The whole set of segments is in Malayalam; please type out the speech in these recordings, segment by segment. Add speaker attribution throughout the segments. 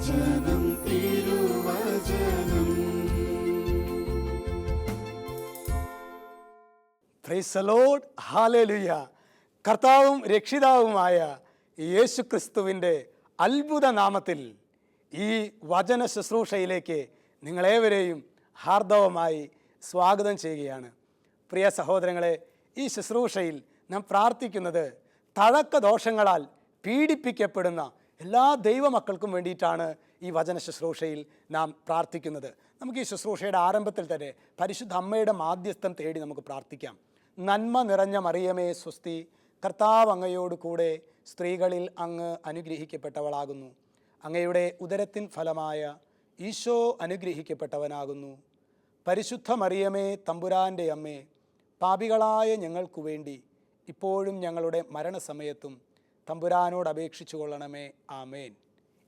Speaker 1: Praise the Lord, hallelujah. കർത്താവും രക്ഷിതാവുമായ യേശുക്രിസ്തുവിൻ്റെ അത്ഭുത നാമത്തിൽ ഈ വചന ശുശ്രൂഷയിലേക്ക് നിങ്ങളേവരെയും ഹാർദവമായി സ്വാഗതം ചെയ്യുകയാണ്. പ്രിയ സഹോദരങ്ങളെ, ഈ ശുശ്രൂഷയിൽ നാം പ്രാർത്ഥിക്കുന്നത് തഴക്കദോഷങ്ങളാൽ പീഡിപ്പിക്കപ്പെടുന്ന എല്ലാ ദൈവമക്കൾക്കും വേണ്ടിയിട്ടാണ്. ഈ വചന ശുശ്രൂഷയിൽ നാം പ്രാർത്ഥിക്കുന്നത്. നമുക്ക് ഈ ശുശ്രൂഷയുടെ ആരംഭത്തിൽ തന്നെ പരിശുദ്ധ അമ്മയുടെ മാധ്യസ്ഥം തേടി നമുക്ക് പ്രാർത്ഥിക്കാം. നന്മ നിറഞ്ഞ മറിയമേ സ്വസ്തി, കർത്താവ് അങ്ങയോട് കൂടെ സ്ത്രീകളിൽ അങ്ങ് അനുഗ്രഹിക്കപ്പെട്ടവളാകുന്നു. അങ്ങയുടെ ഉദരത്തിൻ ഫലമായ ഈശോ അനുഗ്രഹിക്കപ്പെട്ടവനാകുന്നു. പരിശുദ്ധ മറിയമേ തമ്പുരാൻ്റെ അമ്മേ, പാപികളായ ഞങ്ങൾക്കു വേണ്ടി ഇപ്പോഴും ഞങ്ങളുടെ മരണസമയത്തും തമ്പുരാനോട് അപേക്ഷിച്ചു കൊള്ളണമേ. ആമേൻ.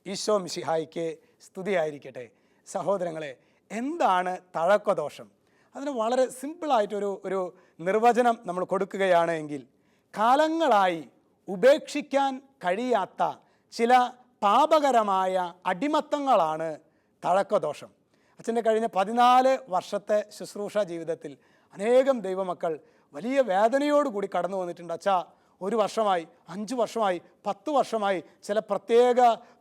Speaker 1: ഈശോ മിശിഹായിക്ക് സ്തുതിയായിരിക്കട്ടെ. സഹോദരങ്ങളെ, എന്താണ് തഴക്കദോഷം? അതിന് വളരെ സിമ്പിളായിട്ടൊരു നിർവചനം നമ്മൾ കൊടുക്കുകയാണ് എങ്കിൽ, കാലങ്ങളായി ഉപേക്ഷിക്കാൻ കഴിയാത്ത ചില പാപകരമായ അടിമത്തങ്ങളാണ് തഴക്കദോഷം. അച്ഛൻ്റെ കഴിഞ്ഞ 14 വർഷത്തെ ശുശ്രൂഷ ജീവിതത്തിൽ അനേകം ദൈവമക്കൾ വലിയ വേദനയോടുകൂടി കടന്നു വന്നിട്ടുണ്ട്. അച്ഛാ, 1 വർഷമായി, 5 വർഷമായി, 10 വർഷമായി ചില പ്രത്യേക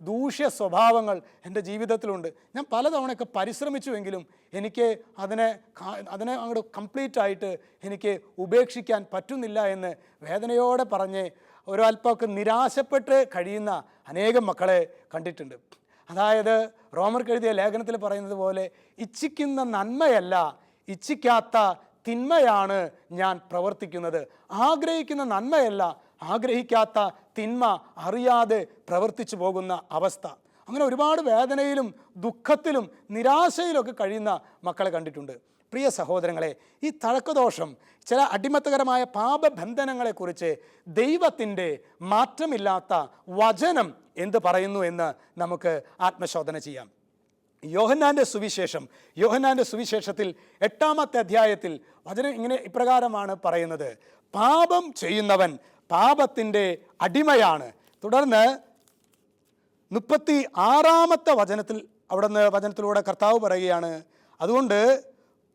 Speaker 1: ദൂഷ്യ സ്വഭാവങ്ങൾ എൻ്റെ ജീവിതത്തിലുണ്ട്. ഞാൻ പലതവണയൊക്കെ പരിശ്രമിച്ചുവെങ്കിലും എനിക്ക് അതിനെ അങ്ങോട്ട് കംപ്ലീറ്റായിട്ട് എനിക്ക് ഉപേക്ഷിക്കാൻ പറ്റുന്നില്ല എന്ന് വേദനയോടെ പറഞ്ഞ് ഒരല്പമൊക്കെ നിരാശപ്പെട്ട് കഴിയുന്ന അനേകം മക്കളെ കണ്ടിട്ടുണ്ട്. അതായത് റോമർക്ക് എഴുതിയ ലേഖനത്തിൽ പറയുന്നത് പോലെ, ഇച്ഛിക്കുന്ന നന്മയല്ല, ഇച്ഛിക്കാത്ത തിന്മയാണ് ഞാൻ പ്രവർത്തിക്കുന്നത്. ആഗ്രഹിക്കുന്ന നന്മയല്ല, ആഗ്രഹിക്കാത്ത തിന്മ അറിയാതെ പ്രവർത്തിച്ചു പോകുന്ന അവസ്ഥ. അങ്ങനെ ഒരുപാട് വേദനയിലും ദുഃഖത്തിലും നിരാശയിലൊക്കെ കഴിയുന്ന മക്കളെ കണ്ടിട്ടുണ്ട്. പ്രിയ സഹോദരങ്ങളെ, ഈ തഴക്കദോഷം, ചില അടിമത്തകരമായ പാപബന്ധനങ്ങളെക്കുറിച്ച് ദൈവത്തിൻ്റെ മാറ്റമില്ലാത്ത വചനം എന്ത് പറയുന്നു എന്ന് നമുക്ക് ആത്മശോധന ചെയ്യാം. യോഹന്നാൻ്റെ സുവിശേഷത്തിൽ 8-ാമത്തെ അധ്യായത്തിൽ വചനം ഇപ്രകാരമാണ് പറയുന്നത്: പാപം ചെയ്യുന്നവൻ പാപത്തിൻ്റെ അടിമയാണ്. തുടർന്ന് 36-ാമത്തെ വചനത്തിലൂടെ കർത്താവ് പറയുകയാണ്, അതുകൊണ്ട്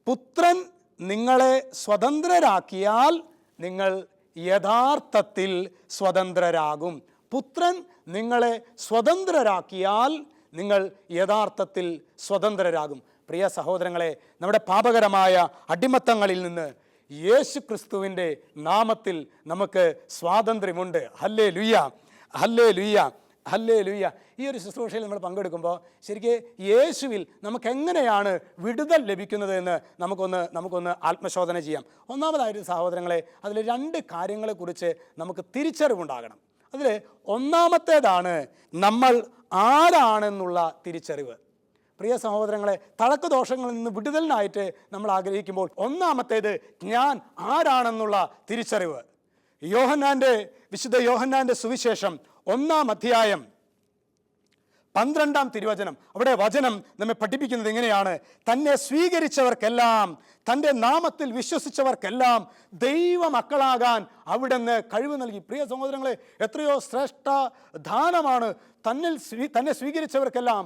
Speaker 1: പുത്രൻ നിങ്ങളെ സ്വതന്ത്രരാക്കിയാൽ നിങ്ങൾ യഥാർത്ഥത്തിൽ സ്വതന്ത്രരാകും. പുത്രൻ നിങ്ങളെ സ്വതന്ത്രരാക്കിയാൽ നിങ്ങൾ യഥാർത്ഥത്തിൽ സ്വതന്ത്രരാകും. പ്രിയ സഹോദരങ്ങളെ, നമ്മുടെ പാപകരമായ അടിമത്തങ്ങളിൽ നിന്ന് യേശുക്രിസ്തുവിൻ്റെ നാമത്തിൽ നമുക്ക് സ്വാതന്ത്ര്യമുണ്ട്. Hallelujah, hallelujah, hallelujah. ഈ ഒരു ശുശ്രൂഷയിൽ നമ്മൾ പങ്കെടുക്കുമ്പോൾ ശരിക്കും യേശുവിൽ നമുക്ക് എങ്ങനെയാണ് വിടുതൽ ലഭിക്കുന്നത് എന്ന് നമുക്കൊന്ന് ആത്മശോധന ചെയ്യാം. ഒന്നാമതായിട്ട് സഹോദരങ്ങളെ, അതിൽ 2 കാര്യങ്ങളെക്കുറിച്ച് നമുക്ക് തിരിച്ചറിവുണ്ടാകണം. അതിൽ ഒന്നാമത്തേതാണ് നമ്മൾ ആരാണെന്നുള്ള തിരിച്ചറിവ്. പ്രിയ സഹോദരങ്ങളെ, തഴക്കദോഷങ്ങളിൽ നിന്ന് വിടുതലിനായിട്ട് നമ്മൾ ആഗ്രഹിക്കുമ്പോൾ ഒന്നാമത്തേത് ഞാൻ ആരാണെന്നുള്ള തിരിച്ചറിവ്. വിശുദ്ധ യോഹന്നാൻ്റെ സുവിശേഷം 1-ാം അധ്യായം 12-ാം തിരുവചനം, അവിടെ വചനം നമ്മെ പഠിപ്പിക്കുന്നത് ഇങ്ങനെയാണ്: തന്നെ സ്വീകരിച്ചവർക്കെല്ലാം, തൻ്റെ നാമത്തിൽ വിശ്വസിച്ചവർക്കെല്ലാം ദൈവമക്കളാകാൻ അവിടുന്ന് കഴിവ് നൽകി. പ്രിയ സഹോദരങ്ങളെ, എത്രയോ ശ്രേഷ്ഠ ദാനമാണ്. തന്നെ സ്വീകരിച്ചവർക്കെല്ലാം,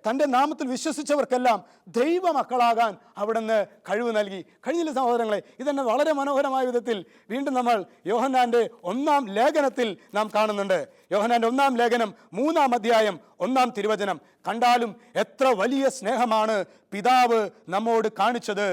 Speaker 1: തൻ്റെ നാമത്തിൽ വിശ്വസിച്ചവർക്കെല്ലാം ദൈവമക്കളാകാൻ അവിടുന്ന് കഴിവ് നൽകി. കഴിഞ്ഞില്ല സഹോദരങ്ങളെ, ഇതെന്നെ വളരെ മനോഹരമായ വിധത്തിൽ വീണ്ടും നമ്മൾ യോഹന്നാൻ്റെ 1-ാം ലേഖനത്തിൽ നാം കാണുന്നുണ്ട്. യോഹന്നാൻ്റെ 1-ാം ലേഖനം 3-ാം അധ്യായം 1-ാം തിരുവചനം, കണ്ടാലും എത്ര വലിയ സ്നേഹമാണ് പിതാവ് നമ്മോട് കാണിച്ചത്,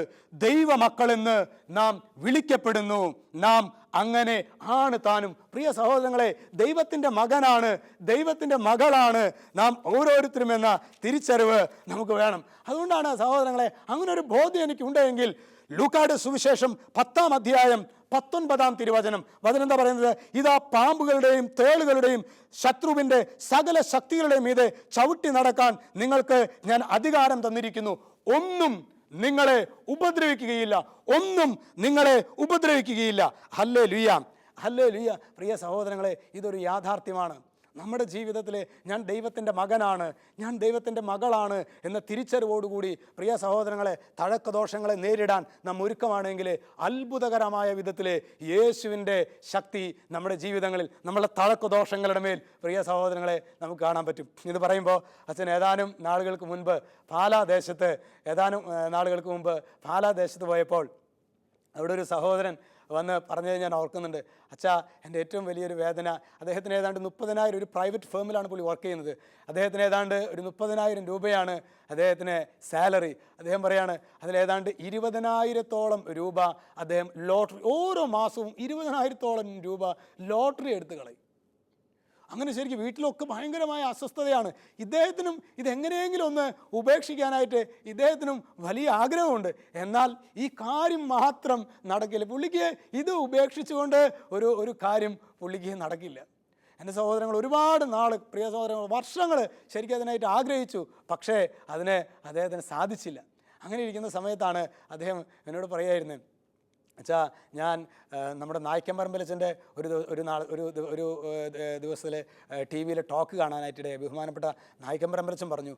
Speaker 1: ദൈവമക്കളെന്ന് നാം വിളിക്കപ്പെടുന്നു, നാം അങ്ങനെ ആണ് താനും. പ്രിയ സഹോദരങ്ങളെ, ദൈവത്തിൻ്റെ മകനാണ്, ദൈവത്തിൻ്റെ മകളാണ് നാം ഓരോരുത്തരും എന്ന തിരിച്ചറിവ് നമുക്ക് വേണം. അതുകൊണ്ടാണ് സഹോദരങ്ങളെ, അങ്ങനെ ഒരു ബോധ്യം എനിക്കുണ്ടെങ്കിൽ ലൂക്കായുടെ സുവിശേഷം 10-ാം അധ്യായം 19-ാം തിരുവചനം, വചനം എന്താ പറയുന്നത്? ഇതാ പാമ്പുകളുടെയും തേളുകളുടെയും ശത്രുവിൻ്റെ സകല ശക്തികളുടെയും മീതെ ചവിട്ടി നടക്കാൻ നിങ്ങൾക്ക് ഞാൻ അധികാരം തന്നിരിക്കുന്നു, ഒന്നും നിങ്ങളെ ഉപദ്രവിക്കുകയില്ല, ഒന്നും നിങ്ങളെ ഉപദ്രവിക്കുകയില്ല. Hallelujah, hallelujah. പ്രിയ സഹോദരങ്ങളെ, ഇതൊരു യാഥാർത്ഥ്യമാണ്. നമ്മുടെ ജീവിതത്തിൽ ഞാൻ ദൈവത്തിൻ്റെ മകനാണ്, ഞാൻ ദൈവത്തിൻ്റെ മകളാണ് എന്ന തിരിച്ചറിവോടുകൂടി പ്രിയ സഹോദരങ്ങളെ തഴക്കദോഷങ്ങളെ നേരിടാൻ നാം ഒരുക്കമാണെങ്കിൽ അത്ഭുതകരമായ വിധത്തിൽ യേശുവിൻ്റെ ശക്തി നമ്മുടെ ജീവിതങ്ങളിൽ നമ്മളെ തഴക്കദോഷങ്ങളുടെ മേൽ പ്രിയ സഹോദരങ്ങളെ നമുക്ക് കാണാൻ പറ്റും. ഇത് പറയുമ്പോൾ അച്ഛൻ ഏതാനും നാളുകൾക്ക് മുൻപ് പാലാദേശത്ത് പോയപ്പോൾ അവിടെ ഒരു സഹോദരൻ വന്ന് പറഞ്ഞത് ഞാൻ ഓർക്കുന്നുണ്ട്. അച്ഛാ, എൻ്റെ ഏറ്റവും വലിയൊരു വേദന, അദ്ദേഹത്തിന് ഏതാണ്ട് 30,000, ഒരു പ്രൈവറ്റ് ഫേമിലാണ് പുള്ളി വർക്ക് ചെയ്യുന്നത്, അദ്ദേഹത്തിന് ഏതാണ്ട് ഒരു 30,000 രൂപയാണ് അദ്ദേഹത്തിന് സാലറി. അദ്ദേഹം പറയാണ് അതിലേതാണ്ട് 20,000-ഓളം രൂപ അദ്ദേഹം ലോട്ടറി, ഓരോ മാസവും 20,000-ഓളം രൂപ ലോട്ടറി എടുത്ത് കളയും. അങ്ങനെ ശരിക്കും വീട്ടിലൊക്കെ ഭയങ്കരമായ അസ്വസ്ഥതയാണ്. ഇദ്ദേഹത്തിനും ഇതെങ്ങനെയെങ്കിലും ഒന്ന് ഉപേക്ഷിക്കാനായിട്ട് ഇദ്ദേഹത്തിനും വലിയ ആഗ്രഹമുണ്ട്. എന്നാൽ ഈ കാര്യം മാത്രം നടക്കില്ല. പുള്ളിക്ക് ഇത് ഉപേക്ഷിച്ചുകൊണ്ട് ഒരു കാര്യം പുള്ളിക്ക് നടക്കില്ല. എൻ്റെ സഹോദരങ്ങൾ ഒരുപാട് നാൾ, പ്രിയ സഹോദരങ്ങൾ വർഷങ്ങൾ ശരിക്കും അതിനായിട്ട് ആഗ്രഹിച്ചു. പക്ഷേ അദ്ദേഹത്തിന് സാധിച്ചില്ല. അങ്ങനെ ഇരിക്കുന്ന സമയത്താണ് അദ്ദേഹം എന്നോട് പറയുമായിരുന്നത്, അച്ഛാ, ഞാൻ നമ്മുടെ നായ്ക്കമ്പറമ്പലച്ചൻ്റെ ഒരു ദിവസത്തിൽ ടി വിയിൽ ടോക്ക് കാണാനായിട്ടിടെ ബഹുമാനപ്പെട്ട നായ്ക്കമ്പറമ്പലച്ചൻ പറഞ്ഞു,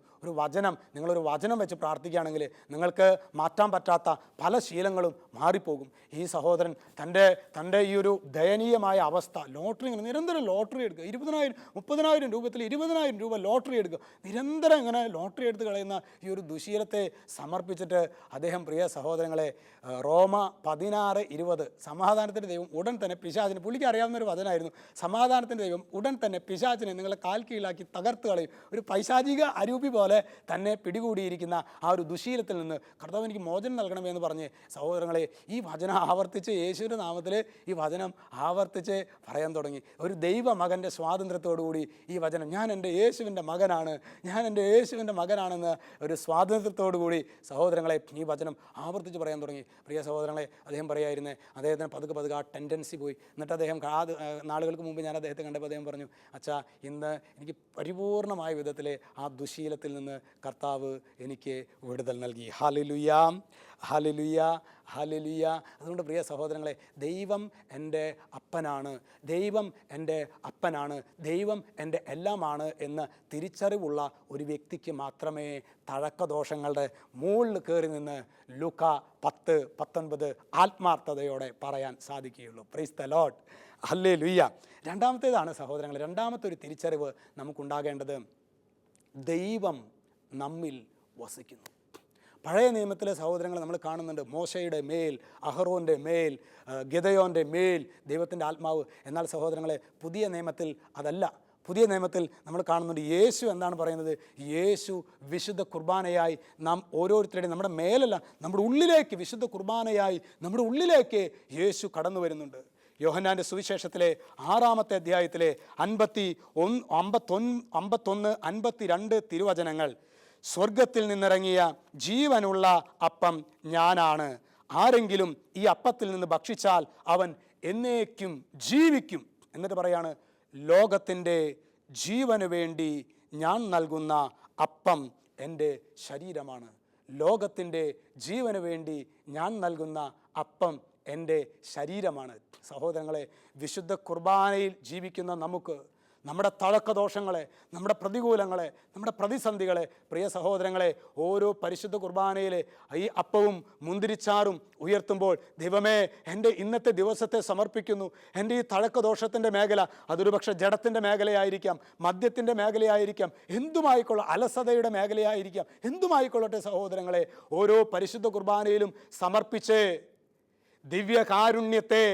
Speaker 1: നിങ്ങളൊരു വചനം വെച്ച് പ്രാർത്ഥിക്കുകയാണെങ്കിൽ നിങ്ങൾക്ക് മാറ്റാൻ പറ്റാത്ത പല ശീലങ്ങളും മാറിപ്പോകും. ഈ സഹോദരൻ തൻ്റെ ഈ ഒരു ദയനീയമായ അവസ്ഥ, നിരന്തരം ലോട്ടറി എടുക്കുക, 20,000 30,000 രൂപത്തിൽ 20,000 രൂപ ലോട്ടറി എടുക്കുക, നിരന്തരം ഇങ്ങനെ ലോട്ടറി എടുത്ത് കളയുന്ന ഈ ഒരു ദുശീലത്തെ സമർപ്പിച്ചിട്ട് അദ്ദേഹം, പ്രിയ സഹോദരങ്ങളെ, റോമ 16:20 സമാധാനത്തിൻ്റെ ദൈവം ഉടൻ തന്നെ പിശാചിനെ, പുള്ളിക്ക് അറിയാവുന്നൊരു വചനമായിരുന്നു, സമാധാനത്തിൻ്റെ ദൈവം ഉടൻ തന്നെ പിശാചിനെ നിങ്ങളെ കാൽ കീഴിലാക്കി തകർത്ത് കളയും. ഒരു പൈശാചിക അരൂപി പോലെ തന്നെ പിടികൂടിയിരിക്കുന്ന ആ ഒരു ദുശീലത്തിൽ നിന്ന് കർത്താവ് എനിക്ക് മോചനം നൽകണമെന്ന് പറഞ്ഞ് സഹോദരങ്ങളെ ഈ വചനം ആവർത്തിച്ച്, യേശുവിൻ്റെ നാമത്തിൽ ഈ വചനം ആവർത്തിച്ച് പറയാൻ തുടങ്ങി. ഒരു ദൈവമകൻ്റെ സ്വാതന്ത്ര്യത്തോടുകൂടി ഈ വചനം, ഞാൻ എൻ്റെ യേശുവിൻ്റെ മകനാണെന്ന് ഒരു സ്വാതന്ത്ര്യത്തോടുകൂടി സഹോദരങ്ങളെ ഈ വചനം ആവർത്തിച്ച് പറയാൻ തുടങ്ങി. പ്രിയ സഹോദരങ്ങളെ, അദ്ദേഹം പറയായിരുന്നത് അദ്ദേഹത്തിന് പതുക്കെ ആ ടെൻഡൻസി പോയി. എന്നിട്ട് അദ്ദേഹം നാളുകൾക്ക് മുമ്പ് ഞാൻ അദ്ദേഹത്തെ കണ്ടപ്പോൾ അദ്ദേഹം പറഞ്ഞു, അച്ഛാ, ഇന്ന് എനിക്ക് പരിപൂർണമായ വിധത്തിൽ ആ ദുശീലത്തിൽ നിന്ന് കർത്താവ് എനിക്ക് വിടുതൽ നൽകി. Hallelujah, hallelujah, hallelujah. അതുകൊണ്ട് പ്രിയ സഹോദരങ്ങളെ, ദൈവം എൻ്റെ അപ്പനാണ്, ദൈവം എൻ്റെ എല്ലാമാണ് എന്ന് തിരിച്ചറിവുള്ള ഒരു വ്യക്തിക്ക് മാത്രമേ തഴക്കദോഷങ്ങളുടെ മുകളിൽ കയറി നിന്ന് ലൂക്ക 10:19 ആത്മാർത്ഥതയോടെ പറയാൻ സാധിക്കുകയുള്ളൂ. Praise the Lord, hallelujah. രണ്ടാമത്തേതാണ് സഹോദരങ്ങളെ, രണ്ടാമത്തെ ഒരു തിരിച്ചറിവ് നമുക്കുണ്ടാകേണ്ടത്, ദൈവം നമ്മിൽ വസിക്കുന്നു. പഴയ നിയമത്തിലെ സഹോദരങ്ങൾ നമ്മൾ കാണുന്നുണ്ട്, മോശയുടെ മേൽ, അഹറോൻ്റെ മേൽ, ഗിദെയോൻ്റെ മേൽ ദൈവത്തിൻ്റെ ആത്മാവ്. എന്നാൽ സഹോദരങ്ങളെ, പുതിയ നിയമത്തിൽ അതല്ല. പുതിയ നിയമത്തിൽ നമ്മൾ കാണുന്നുണ്ട്, യേശു എന്താണ് പറയുന്നത്? യേശു വിശുദ്ധ കുർബാനയായി നാം ഓരോരുത്തരുടെയും, നമ്മുടെ മേലല്ല, നമ്മുടെ ഉള്ളിലേക്ക്, വിശുദ്ധ കുർബാനയായി നമ്മുടെ ഉള്ളിലേക്ക് യേശു കടന്നു വരുന്നുണ്ട്. യോഹന്നാൻ്റെ സുവിശേഷത്തിലെ 6-ാമത്തെ അധ്യായത്തിലെ 51-52 തിരുവചനങ്ങൾ, സ്വർഗത്തിൽ നിന്നിറങ്ങിയ ജീവനുള്ള അപ്പം ഞാനാണ്, ആരെങ്കിലും ഈ അപ്പത്തിൽ നിന്ന് ഭക്ഷിച്ചാൽ അവൻ എന്നേക്കും ജീവിക്കും. എന്നിട്ട് പറയാണ്, ലോകത്തിൻ്റെ ജീവന് വേണ്ടി ഞാൻ നൽകുന്ന അപ്പം എൻ്റെ ശരീരമാണ്. ലോകത്തിൻ്റെ ജീവന് വേണ്ടി ഞാൻ നൽകുന്ന അപ്പം എൻ്റെ ശരീരമാണ്. സഹോദരങ്ങളെ, വിശുദ്ധ കുർബാനയിൽ ജീവിക്കുന്ന നമുക്ക് നമ്മുടെ തഴക്കദോഷങ്ങളെ, നമ്മുടെ പ്രതികൂലങ്ങളെ, നമ്മുടെ പ്രതിസന്ധികളെ, പ്രിയ സഹോദരങ്ങളെ, ഓരോ പരിശുദ്ധ കുർബാനയിലെ ഈ അപ്പവും മുന്തിരിച്ചാറും ഉയർത്തുമ്പോൾ, ദൈവമേ, എൻ്റെ ഇന്നത്തെ ദിവസത്തെ സമർപ്പിക്കുന്നു. എൻ്റെ ഈ തഴക്കദോഷത്തിൻ്റെ മേഖല, അതൊരു പക്ഷേ ജഡത്തിൻ്റെ മേഖലയായിരിക്കാം, മദ്യത്തിൻ്റെ മേഖലയായിരിക്കാം, എന്തുമായിക്കൊള്ളട്ടെ, അലസതയുടെ മേഖലയായിരിക്കാം, എന്തുമായിക്കൊള്ളട്ടെ സഹോദരങ്ങളെ, ഓരോ പരിശുദ്ധ കുർബാനയിലും സമർപ്പിച്ച് ദിവ്യകാരുണ്യത്തെ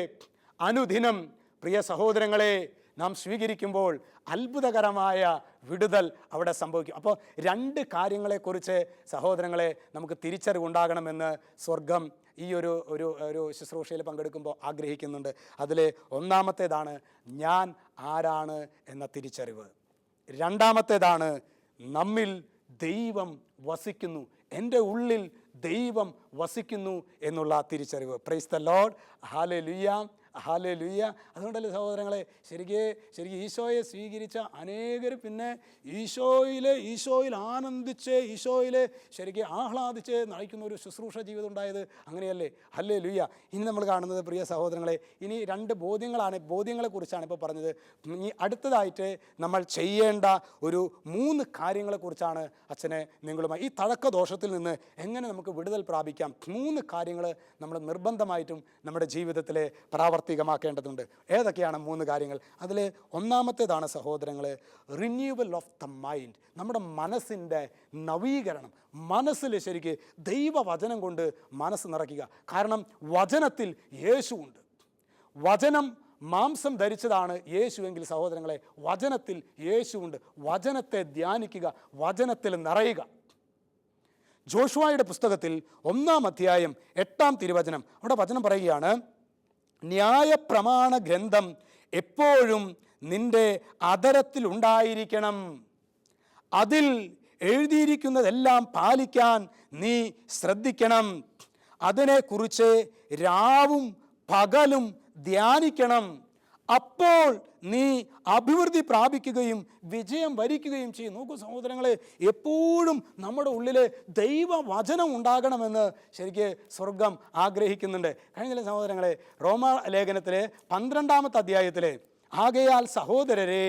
Speaker 1: അനുദിനം, പ്രിയ സഹോദരങ്ങളെ, നാം സ്വീകരിക്കുമ്പോൾ അത്ഭുതകരമായ വിടുതൽ അവിടെ സംഭവിക്കും. അപ്പോൾ 2 കാര്യങ്ങളെക്കുറിച്ച് സഹോദരങ്ങളെ നമുക്ക് തിരിച്ചറിവുണ്ടാകണമെന്ന് സ്വർഗം ഈ ഒരു ശുശ്രൂഷയിൽ പങ്കെടുക്കുമ്പോൾ ആഗ്രഹിക്കുന്നുണ്ട്. അതിൽ ഒന്നാമത്തേതാണ് ഞാൻ ആരാണ് എന്ന തിരിച്ചറിവ്. രണ്ടാമത്തേതാണ് നമ്മിൽ ദൈവം വസിക്കുന്നു, എൻ്റെ ഉള്ളിൽ ദൈവം വസിക്കുന്നു എന്നുള്ള തിരിച്ചറിവ്. Price the Lord, hallelujah, hallelujah. അതുകൊണ്ടല്ലേ സഹോദരങ്ങളെ, ശരിക്കും ഈശോയെ സ്വീകരിച്ച അനേകർ പിന്നെ ഈശോയിൽ ആനന്ദിച്ച് ഈശോയിൽ ശരിക്കും ആഹ്ലാദിച്ച് നയിക്കുന്ന ഒരു ശുശ്രൂഷ ജീവിതം ഉണ്ടായത് അങ്ങനെയല്ലേ? ഹല്ലേലൂയ. ഇനി നമ്മൾ കാണുന്നത് പ്രിയ സഹോദരങ്ങളെ, ഇനി 2 ബോധ്യങ്ങളെക്കുറിച്ചാണ് ഇപ്പോൾ പറഞ്ഞത്. ഇനി അടുത്തതായിട്ട് നമ്മൾ ചെയ്യേണ്ട ഒരു 3 കാര്യങ്ങളെക്കുറിച്ചാണ് അച്ഛനെ നിങ്ങളുമായി, ഈ തഴക്കദോഷത്തിൽ നിന്ന് എങ്ങനെ നമുക്ക് വിടുതൽ പ്രാപിക്കാം, 3 കാര്യങ്ങൾ നമ്മൾ നിർബന്ധമായിട്ടും നമ്മുടെ ജീവിതത്തിൽ പ്രാവർത്തികമാക്കേണ്ടതുണ്ട്. ഏതൊക്കെയാണ് 3 കാര്യങ്ങൾ? അതിൽ ഒന്നാമത്തേതാണ് സഹോദരങ്ങൾ, റിന്യൂവൽ ഓഫ് ദ മൈൻഡ്. നമ്മുടെ മനസ്സിൻ്റെ നവീകരണം. മനസ്സിൽ ശരിക്ക് ദൈവവചനം കൊണ്ട് മനസ്സ് നിറയ്ക്കുക. കാരണം വചനത്തിൽ യേശുവുണ്ട്. വചനം മാംസം ധരിച്ചതാണ് യേശുവെങ്കിൽ സഹോദരങ്ങളെ, വചനത്തിൽ യേശുവുണ്ട്. വചനത്തെ ധ്യാനിക്കുക, വചനത്തിൽ നിറയുക. ജോഷുവയുടെ പുസ്തകത്തിൽ 1-ാം അധ്യായം 8-ാം തിരുവചനം, അവിടെ വചനം പറയുകയാണ്, ന്യായപ്രമാണ ഗ്രന്ഥം എപ്പോഴും നിന്റെ അധരത്തിലുണ്ടായിരിക്കണം, അതിൽ എഴുതിയിരിക്കുന്നതെല്ലാം പാലിക്കാൻ നീ ശ്രദ്ധിക്കണം, അതിനെക്കുറിച്ച് രാവും പകലും ധ്യാനിക്കണം, അപ്പോൾ നീ അഭിവൃദ്ധി പ്രാപിക്കുകയും വിജയം വരിക്കുകയും ചെയ്യും. നോക്കൂ സഹോദരങ്ങളെ, എപ്പോഴും നമ്മുടെ ഉള്ളിൽ ദൈവവചനം ഉണ്ടാകണമെന്ന് ശരിക്ക് സ്വർഗം ആഗ്രഹിക്കുന്നുണ്ട്. കഴിഞ്ഞ സഹോദരങ്ങളെ, റോമാലേഖനത്തിലെ 12-ാമത്തെ അധ്യായത്തിലെ, ആകയാൽ സഹോദരരെ,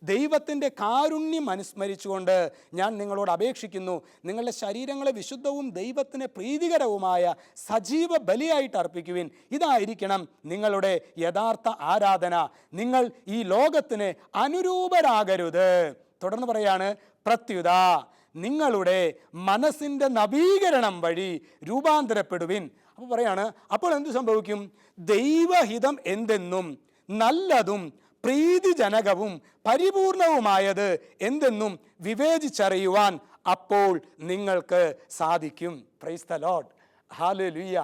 Speaker 1: ദൈവത്തിൻ്റെ കാരുണ്യം അനുസ്മരിച്ചുകൊണ്ട് ഞാൻ നിങ്ങളോട് അപേക്ഷിക്കുന്നു, നിങ്ങളുടെ ശരീരങ്ങളെ വിശുദ്ധവും ദൈവത്തിന് പ്രീതികരവുമായ സജീവ ബലിയായിട്ട് അർപ്പിക്കുവിൻ. ഇതായിരിക്കണം നിങ്ങളുടെ യഥാർത്ഥ ആരാധന. നിങ്ങൾ ഈ ലോകത്തിന് അനുരൂപരാകരുത്. തുടർന്ന് പറയാണ്, പ്രത്യുത നിങ്ങളുടെ മനസ്സിൻ്റെ നവീകരണം വഴി രൂപാന്തരപ്പെടുവിൻ. അപ്പോൾ പറയാണ്, അപ്പോൾ എന്ത് സംഭവിക്കും? ദൈവഹിതം എന്തെന്നും നല്ലതും പ്രീതിജനകവും പരിപൂർണവുമായത് എന്തെന്നും വിവേചിച്ചറിയുവാൻ അപ്പോൾ നിങ്ങൾക്ക് സാധിക്കും. Price the Lord. Hallelujah,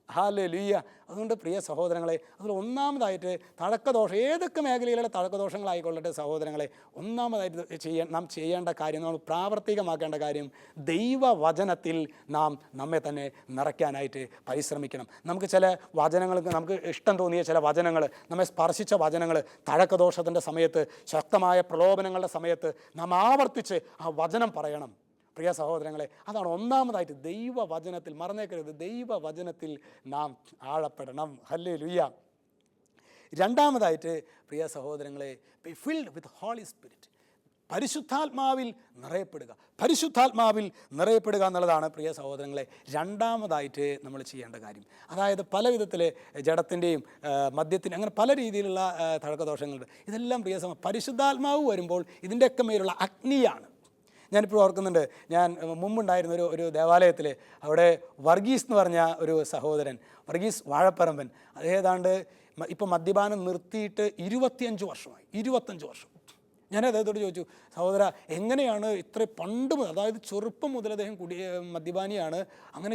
Speaker 1: hallelujah. അതുകൊണ്ട് പ്രിയ സഹോദരങ്ങളെ, അതിൽ ഒന്നാമതായിട്ട് തഴക്കദോഷം, ഏതൊക്കെ മേഖലയിലുള്ള തഴക്കദോഷങ്ങളായിക്കൊള്ളട്ടെ സഹോദരങ്ങളെ, ഒന്നാമതായിട്ട് നാം ചെയ്യേണ്ട കാര്യം, നമ്മൾ പ്രാവർത്തികമാക്കേണ്ട കാര്യം, ദൈവവചനത്തിൽ നാം നമ്മെ തന്നെ നിറയ്ക്കാനായിട്ട് പരിശ്രമിക്കണം. നമുക്ക് ചില വചനങ്ങൾ, നമുക്ക് ഇഷ്ടം തോന്നിയ ചില വചനങ്ങൾ, നമ്മെ സ്പർശിച്ച വചനങ്ങൾ, തഴക്കദോഷത്തിൻ്റെ സമയത്ത്, ശക്തമായ പ്രലോഭനങ്ങളുടെ സമയത്ത് നാം ആവർത്തിച്ച് ആ വചനം പറയണം. പ്രിയ സഹോദരങ്ങളെ, അതാണ് ഒന്നാമതായിട്ട്, ദൈവവചനത്തിൽ മറന്നേക്കരുത്, ദൈവവചനത്തിൽ നാം ആഴപ്പെടണം. ഹല്ലേലൂയ. രണ്ടാമതായിട്ട് പ്രിയ സഹോദരങ്ങളെ, be filled with holy spirit. പരിശുദ്ധാത്മാവിൽ നിറയപ്പെടുക. പരിശുദ്ധാത്മാവിൽ നിറയപ്പെടുക എന്നുള്ളതാണ് പ്രിയ സഹോദരങ്ങളെ രണ്ടാമതായിട്ട് നമ്മൾ ചെയ്യേണ്ട കാര്യം. അതായത് പല വിധത്തിൽ ജഡത്തിൻ്റെയും മദ്യത്തിൻ്റെ അങ്ങനെ പല രീതിയിലുള്ള തഴക്കദോഷങ്ങളുണ്ട്. ഇതെല്ലാം പ്രിയ പരിശുദ്ധാത്മാവ് വരുമ്പോൾ ഇതിൻ്റെയൊക്കെ മേലുള്ള അഗ്നിയാണ്. ഞാനിപ്പോൾ ഓർക്കുന്നുണ്ട്, ഞാൻ മുമ്പുണ്ടായിരുന്ന ഒരു ദേവാലയത്തിൽ, അവിടെ വർഗീസ് എന്ന് പറഞ്ഞ ഒരു സഹോദരൻ, വർഗീസ് വാഴപ്പറമ്പൻ, അതേതാണ്ട് ഇപ്പോൾ മദ്യപാനം നിർത്തിയിട്ട് 25 വർഷമായി. 25 വർഷം. ഞാൻ അദ്ദേഹത്തോട് ചോദിച്ചു, സഹോദര, എങ്ങനെയാണ് ഇത്ര പണ്ട് മുതൽ, അതായത് ചെറുപ്പം മുതൽ അദ്ദേഹം മദ്യപാനിയാണ്, അങ്ങനെ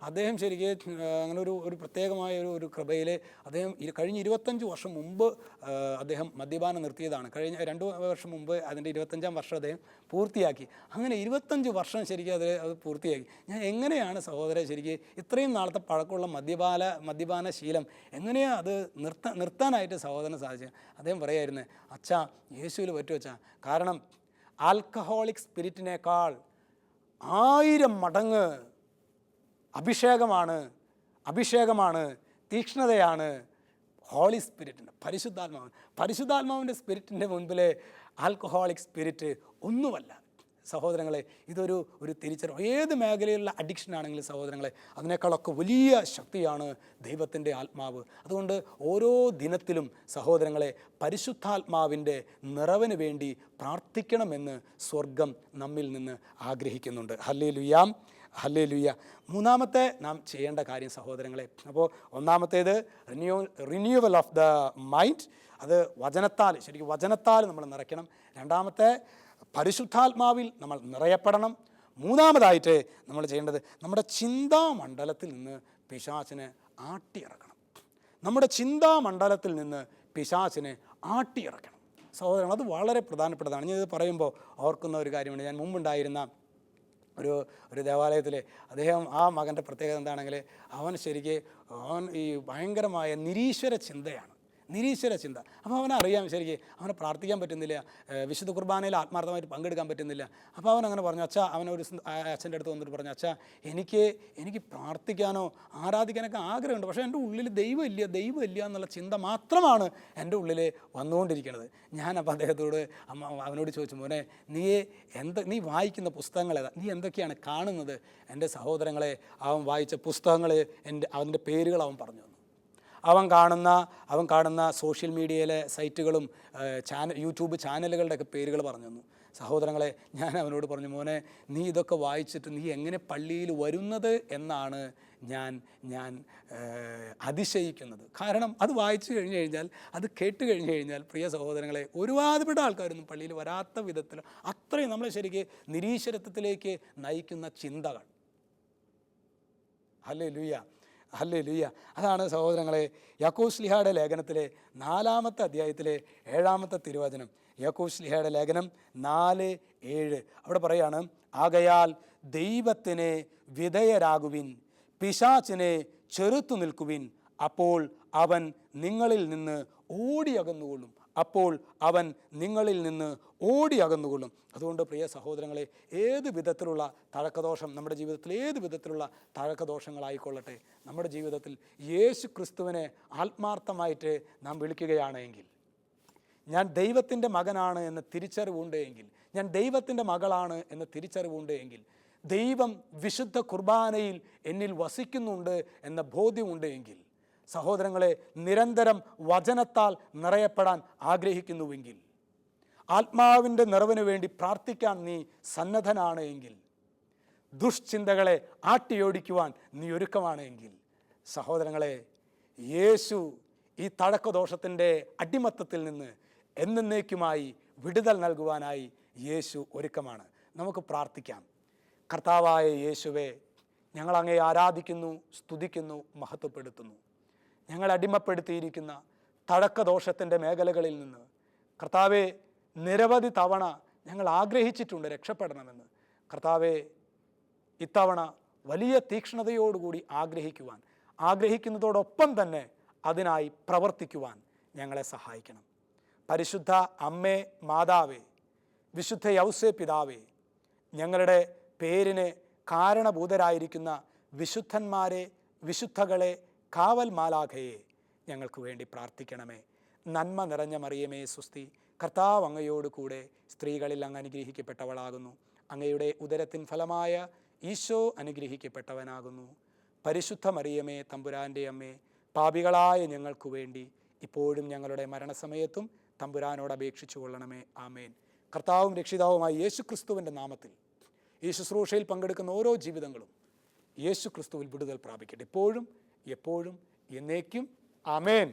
Speaker 1: അദ്ദേഹം അങ്ങനെ ഒരു പ്രത്യേകമായ ഒരു കൃപയിൽ അദ്ദേഹം കഴിഞ്ഞ 25 വർഷം മുമ്പ് അദ്ദേഹം മദ്യപാനം നിർത്തിയതാണ്. കഴിഞ്ഞ 2 വർഷം മുമ്പ് അതിൻ്റെ 25-ാം വർഷം അദ്ദേഹം പൂർത്തിയാക്കി. അങ്ങനെ 25 വർഷം അത് പൂർത്തിയാക്കി. ഞാൻ എങ്ങനെയാണ് സഹോദര ഇത്രയും നാളത്തെ പഴക്കമുള്ള മദ്യപാന ശീലം എങ്ങനെയാണ് അത് നിർത്താനായിട്ട് സഹോദരന് സാധിച്ചത്? അദ്ദേഹം പറയായിരുന്നു, അച്ഛാ, യേശുവിൽ പറ്റുവച്ചാ, കാരണം ആൽക്കഹോളിക് സ്പിരിറ്റിനേക്കാൾ 1000 മടങ്ങ് അഭിഷേകമാണ്, തീക്ഷ്ണതയാണ് ഹോളി സ്പിരിറ്റിൻ്റെ, പരിശുദ്ധാത്മാവിൻ്റെ സ്പിരിറ്റിൻ്റെ മുൻപിൽ ആൽക്കഹോളിക് സ്പിരിറ്റ് ഒന്നുമല്ല. സഹോദരങ്ങളെ, ഇതൊരു തിരിച്ചറിവ്. ഏത് മേഖലയിലുള്ള അഡിക്ഷൻ ആണെങ്കിലും സഹോദരങ്ങളെ, അതിനേക്കാളൊക്കെ വലിയ ശക്തിയാണ് ദൈവത്തിൻ്റെ ആത്മാവ്. അതുകൊണ്ട് ഓരോ ദിനത്തിലും സഹോദരങ്ങളെ പരിശുദ്ധാത്മാവിൻ്റെ നിറവിന് വേണ്ടി പ്രാർത്ഥിക്കണമെന്ന് സ്വർഗം നമ്മിൽ നിന്ന് ആഗ്രഹിക്കുന്നുണ്ട്. Hallelujah, hallelujah. മൂന്നാമത്തെ നാം ചെയ്യേണ്ട കാര്യം സഹോദരങ്ങളെ, അപ്പോൾ ഒന്നാമത്തേത് റിന്യൂവൽ ഓഫ് ദ മൈൻഡ്. അത് വചനത്താൽ നമ്മൾ നിറയ്ക്കണം. രണ്ടാമത്തെ, പരിശുദ്ധാത്മാവിൽ നമ്മൾ നിറയപ്പെടണം. മൂന്നാമതായിട്ട് നമ്മൾ ചെയ്യേണ്ടത്, നമ്മുടെ ചിന്താമണ്ഡലത്തിൽ നിന്ന് പിശാചിനെ ആട്ടിയിറക്കണം. സഹോദരങ്ങൾ, അത് വളരെ പ്രധാനപ്പെട്ടതാണ്. ഞാനിത് പറയുമ്പോൾ ഓർക്കുന്ന ഒരു കാര്യമാണ്. ഞാൻ മുമ്പുണ്ടായിരുന്ന ഒരു ദേവാലയത്തിൽ അദ്ദേഹം, ആ മകൻ്റെ പ്രത്യേകത എന്താണെങ്കിൽ, അവൻ ഈ ഭയങ്കരമായ നിരീശ്വര ചിന്തയാണ്. നിരീശ്വര ചിന്ത. അപ്പോൾ അവനറിയാം ശരിക്കും അവനെ പ്രാർത്ഥിക്കാൻ പറ്റുന്നില്ല, വിശുദ്ധ കുർബാനയിൽ ആത്മാർത്ഥമായിട്ട് പങ്കെടുക്കാൻ പറ്റുന്നില്ല. അപ്പോൾ അവൻ അങ്ങനെ പറഞ്ഞു, അച്ഛാ, അവനൊരു അച്ഛൻ്റെ അടുത്ത് വന്നിട്ട് പറഞ്ഞു, അച്ഛാ, എനിക്ക് പ്രാർത്ഥിക്കാനോ ആരാധിക്കാനൊക്കെ ആഗ്രഹമുണ്ട്, പക്ഷേ എൻ്റെ ഉള്ളിൽ ദൈവമില്ല എന്നുള്ള ചിന്ത മാത്രമാണ് എൻ്റെ ഉള്ളിൽ വന്നുകൊണ്ടിരിക്കുന്നത്. അപ്പോൾ അദ്ദേഹത്തോട് അവനോട് ചോദിച്ചു, മോനെ, നീ വായിക്കുന്ന പുസ്തകങ്ങൾ ഏതാ, നീ എന്തൊക്കെയാണ് കാണുന്നത്? എൻ്റെ സഹോദരങ്ങളെ, അവൻ വായിച്ച പുസ്തകങ്ങൾ അതിൻ്റെ പേരുകൾ അവൻ പറഞ്ഞു തന്നു. അവൻ കാണുന്ന സോഷ്യൽ മീഡിയയിലെ സൈറ്റുകളും യൂട്യൂബ് ചാനലുകളുടെയൊക്കെ പേരുകൾ പറഞ്ഞു തന്നു. സഹോദരങ്ങളെ, ഞാൻ അവനോട് പറഞ്ഞു, മോനെ, നീ ഇതൊക്കെ വായിച്ചിട്ട് നീ എങ്ങനെ പള്ളിയിൽ വരുന്നത് എന്നാണ് ഞാൻ അതിശയിക്കുന്നത്. കാരണം അത് വായിച്ചു കഴിഞ്ഞു കഴിഞ്ഞാൽ, അത് കേട്ട് കഴിഞ്ഞു കഴിഞ്ഞാൽ, പ്രിയ സഹോദരങ്ങളെ, ഒരുപാടുപെട്ട ആൾക്കാരൊന്നും പള്ളിയിൽ വരാത്ത വിധത്തിൽ അത്രയും നമ്മളെ ശരിക്ക് നിരീശ്വരത്വത്തിലേക്ക് നയിക്കുന്ന ചിന്തകൾ. ഹല്ലേലൂയ. അതാണ് സഹോദരങ്ങളെ യാക്കോബ് ശ്ലീഹായുടെ ലേഖനത്തിലെ 4-ാമത്തെ അധ്യായത്തിലെ 7-ാമത്തെ തിരുവചനം. യാക്കോബ് ശ്ലീഹായുടെ ലേഖനം 4:7 അവിടെ പറയാണ്, ആകയാൽ ദൈവത്തിന് വിധേയരാകുവിൻ, പിശാചിനെ ചെറുത്തു നിൽക്കുവിൻ, അപ്പോൾ അവൻ നിങ്ങളിൽ നിന്ന് ഓടിയകന്നുകൊള്ളും. അതുകൊണ്ട് പ്രിയ സഹോദരങ്ങളെ, ഏത് വിധത്തിലുള്ള തഴക്കദോഷം നമ്മുടെ ജീവിതത്തിൽ, ഏത് വിധത്തിലുള്ള തഴക്കദോഷങ്ങളായിക്കൊള്ളട്ടെ, നമ്മുടെ ജീവിതത്തിൽ യേശു ക്രിസ്തുവിനെ ആത്മാർത്ഥമായിട്ട് നാം വിളിക്കുകയാണെങ്കിൽ, ഞാൻ ദൈവത്തിൻ്റെ മകനാണ് എന്ന തിരിച്ചറിവുണ്ട് എങ്കിൽ, ഞാൻ ദൈവത്തിൻ്റെ മകളാണ് എന്ന തിരിച്ചറിവുണ്ട് എങ്കിൽ, ദൈവം വിശുദ്ധ കുർബാനയിൽ എന്നിൽ വസിക്കുന്നുണ്ട് എന്ന ബോധ്യമുണ്ട് എങ്കിൽ, സഹോദരങ്ങളെ, നിരന്തരം വചനത്താൽ നിറയപ്പെടാൻ ആഗ്രഹിക്കുന്നുവെങ്കിൽ, ആത്മാവിൻ്റെ നിറവിന് വേണ്ടി പ്രാർത്ഥിക്കാൻ നീ സന്നദ്ധനാണ് എങ്കിൽ, ദുഷ്ചിന്തകളെ ആട്ടിയോടിക്കുവാൻ നീ ഒരുക്കമാണ് എങ്കിൽ, സഹോദരങ്ങളെ, യേശു ഈ തഴക്കദോഷത്തിൻ്റെ അടിമത്തത്തിൽ നിന്ന് എന്നേക്കുമായി വിടുതൽ നൽകുവാനായി യേശു ഒരുക്കമാണ്. നമുക്ക് പ്രാർത്ഥിക്കാം. കർത്താവായ യേശുവേ, ഞങ്ങൾ അങ്ങേ ആരാധിക്കുന്നു, സ്തുതിക്കുന്നു, മഹത്വപ്പെടുത്തുന്നു. ഞങ്ങൾ അടിമപ്പെടുത്തിയിരിക്കുന്ന തഴക്കദോഷത്തിൻ്റെ മേഖലകളിൽ നിന്ന് കർത്താവെ, നിരവധി തവണ ഞങ്ങൾ ആഗ്രഹിച്ചിട്ടുണ്ട് രക്ഷപ്പെടണമെന്ന്. കർത്താവെ, ഇത്തവണ വലിയ തീക്ഷ്ണതയോടുകൂടി ആഗ്രഹിക്കുന്നതോടൊപ്പം തന്നെ അതിനായി പ്രവർത്തിക്കുവാൻ ഞങ്ങളെ സഹായിക്കണം. പരിശുദ്ധ അമ്മേ, മാതാവേ, വിശുദ്ധ യൗസേ പിതാവേ, ഞങ്ങളുടെ പേരിന് കാരണഭൂതരായിരിക്കുന്ന വിശുദ്ധന്മാരെ, വിശുദ്ധകളെ, കാവൽ മാലാഖയെ ഞങ്ങൾക്ക് വേണ്ടി പ്രാർത്ഥിക്കണമേ. നന്മ നിറഞ്ഞ മറിയമേ സുസ്തി, കർത്താവ് അങ്ങയോട് കൂടെ സ്ത്രീകളിൽ അങ്ങ് അനുഗ്രഹിക്കപ്പെട്ടവളാകുന്നു. അങ്ങയുടെ ഉദരത്തിൻ ഫലമായ ഈശോ അനുഗ്രഹിക്കപ്പെട്ടവനാകുന്നു. പരിശുദ്ധ മറിയമേ, തമ്പുരാൻ്റെ അമ്മേ, പാപികളായ ഞങ്ങൾക്ക് വേണ്ടി ഇപ്പോഴും ഞങ്ങളുടെ മരണസമയത്തും തമ്പുരാനോട് അപേക്ഷിച്ചു കൊള്ളണമേ. ആമേൻ. കർത്താവും രക്ഷിതാവുമായ യേശു ക്രിസ്തുവിൻ്റെ നാമത്തിൽ ഈ ശുശ്രൂഷയിൽ പങ്കെടുക്കുന്ന ഓരോ ജീവിതങ്ങളും യേശു ക്രിസ്തുവിൽ വിടുതൽ പ്രാപിക്കട്ടെ, എപ്പോഴും എപ്പോഴും എന്നേക്കും. ആമേൻ.